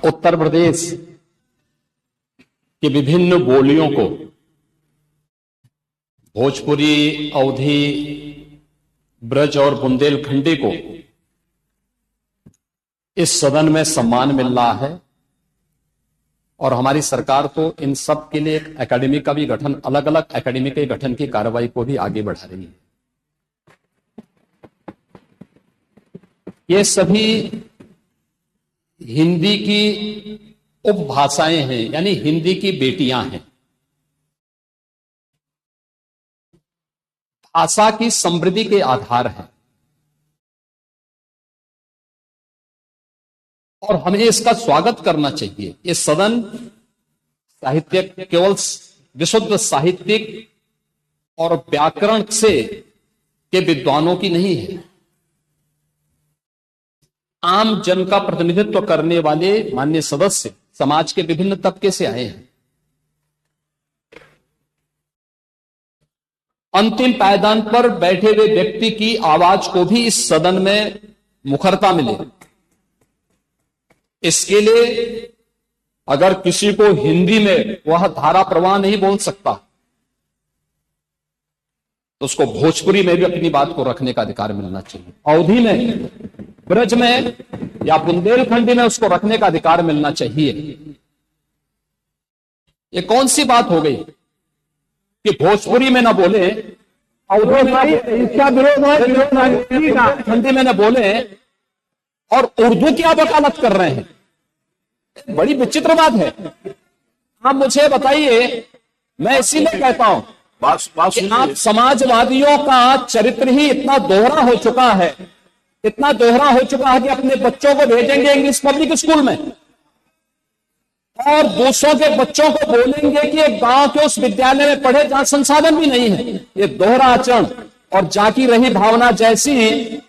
उत्तर प्रदेश की विभिन्न बोलियों को, भोजपुरी, अवधी, ब्रज और बुंदेलखंडी को इस सदन में सम्मान मिल रहा है और हमारी सरकार तो इन सब के लिए एक एकेडमी का भी गठन, अलग अलग एकेडमी के गठन की कार्रवाई को भी आगे बढ़ा रही है। ये सभी हिंदी की उपभाषाएं हैं, यानी हिंदी की बेटियां हैं। भाषा की समृद्धि के आधार है और हमें इसका स्वागत करना चाहिए। ये सदन साहित्य केवल विशुद्ध साहित्यिक और व्याकरण से के विद्वानों की नहीं है, आम जन का प्रतिनिधित्व करने वाले माननीय सदस्य समाज के विभिन्न तबके से आए हैं। अंतिम पायदान पर बैठे हुए व्यक्ति की आवाज को भी इस सदन में मुखरता मिले, इसके लिए अगर किसी को हिंदी में वह धारा प्रवाह नहीं बोल सकता तो उसको भोजपुरी में भी अपनी बात को रखने का अधिकार मिलना चाहिए, अवधी में, ब्रज में या बुंदेलखंडी में उसको रखने का अधिकार मिलना चाहिए। ये कौन सी बात हो गई कि भोजपुरी में ना बोले, अवधी में इसका विरोध, हिंदी में ना बोले और उर्दू की आप वकालत कर रहे हैं? बड़ी विचित्र बात है। आप मुझे बताइए, मैं इसीलिए कहता हूं कि आप समाजवादियों का चरित्र ही इतना दोहरा हो चुका है, इतना दोहरा हो चुका है कि अपने बच्चों को भेजेंगे इंग्लिश पब्लिक स्कूल में और दूसरों के बच्चों को बोलेंगे कि एक गांव के उस विद्यालय में पढ़े जहां संसाधन भी नहीं है। ये दोहरा आचरण और जाकी रही भावना जैसी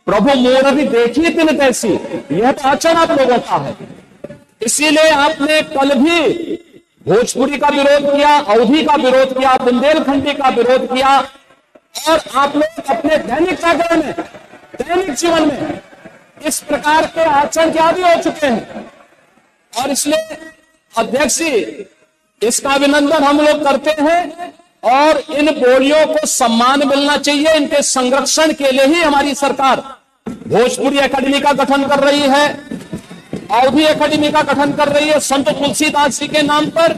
प्रभु मोर भी देखी तिन तैसी, यह तो आचरण आप लोगों का है। इसीलिए आपने कल भी भोजपुरी का विरोध किया, अवधी का विरोध किया, बुंदेलखंडी का विरोध किया और आप लोग अपने दैनिक जागरण में, दैनिक जीवन में इस प्रकार के आचरण के आदी हो चुके हैं। और इसलिए अध्यक्ष जी, इसका अभिनंदन हम लोग करते हैं और इन बोलियों को सम्मान मिलना चाहिए। इनके संरक्षण के लिए ही हमारी सरकार भोजपुरी एकेडमी का गठन कर रही है, अवधी एकेडमी का गठन कर रही है संत तुलसीदास जी के नाम पर।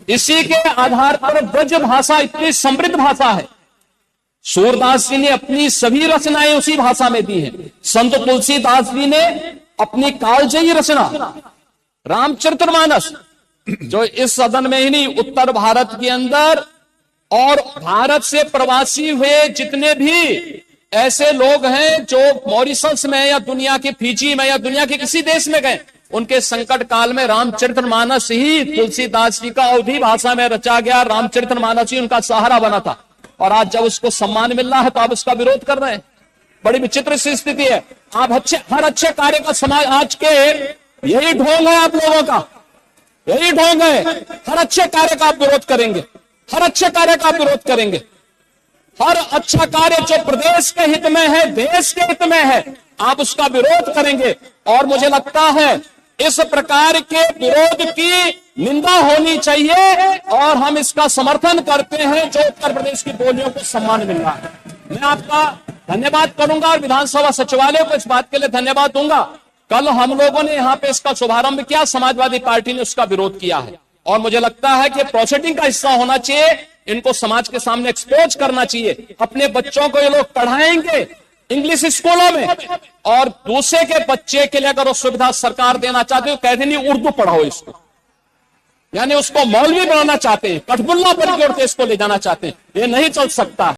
इसी के आधार पर ब्रज भाषा इतनी समृद्ध भाषा है। सूरदास जी ने अपनी सभी रचनाएं उसी भाषा में दी हैं। संत तुलसीदास जी ने अपनी कालजयी रचना रामचरितमानस, जो इस सदन में ही नहीं, उत्तर भारत के अंदर और भारत से प्रवासी हुए जितने भी ऐसे लोग हैं जो मॉरिशस में या दुनिया के फिजी में या दुनिया के किसी देश में गए, उनके संकट काल में रामचरितमानस ही तुलसीदास जी का अवधी भाषा में रचा गया रामचरितमानस ही उनका सहारा बना था। और आज जब उसको सम्मान मिल रहा है तो आप उसका विरोध कर रहे हैं। बड़ी विचित्र सी स्थिति है। आप हर अच्छे कार्य का समाज, आज के यही ढोंग है आप लोगों का, यही ढोंग है। हर अच्छे कार्य का आप विरोध करेंगे, हर अच्छे कार्य का आप विरोध करेंगे। हर अच्छा कार्य जो प्रदेश के हित में है, देश के हित में है, आप उसका विरोध करेंगे। और मुझे लगता है इस प्रकार के विरोध की निंदा होनी चाहिए और हम इसका समर्थन करते हैं जो उत्तर प्रदेश की बोलियों को सम्मान मिल रहा है। मैं आपका धन्यवाद करूंगा और विधानसभा सचिवालय को इस बात के लिए धन्यवाद दूंगा। कल हम लोगों ने यहां पे इसका शुभारंभ किया, समाजवादी पार्टी ने उसका विरोध किया है और मुझे लगता है कि प्रोसीडिंग का हिस्सा होना चाहिए। इनको समाज के सामने एक्सपोज करना चाहिए। अपने बच्चों को ये लोग पढ़ाएंगे इंग्लिश स्कूलों में और दूसरे के बच्चे के लिए अगर वो सुविधा सरकार देना चाहते हो, कहते नहीं उर्दू पढ़ाओ इसको, यानी उसको मौलवी बनाना चाहते हैं, कठबुल्ला पर की ओर इसको ले जाना चाहते हैं। ये नहीं चल सकता।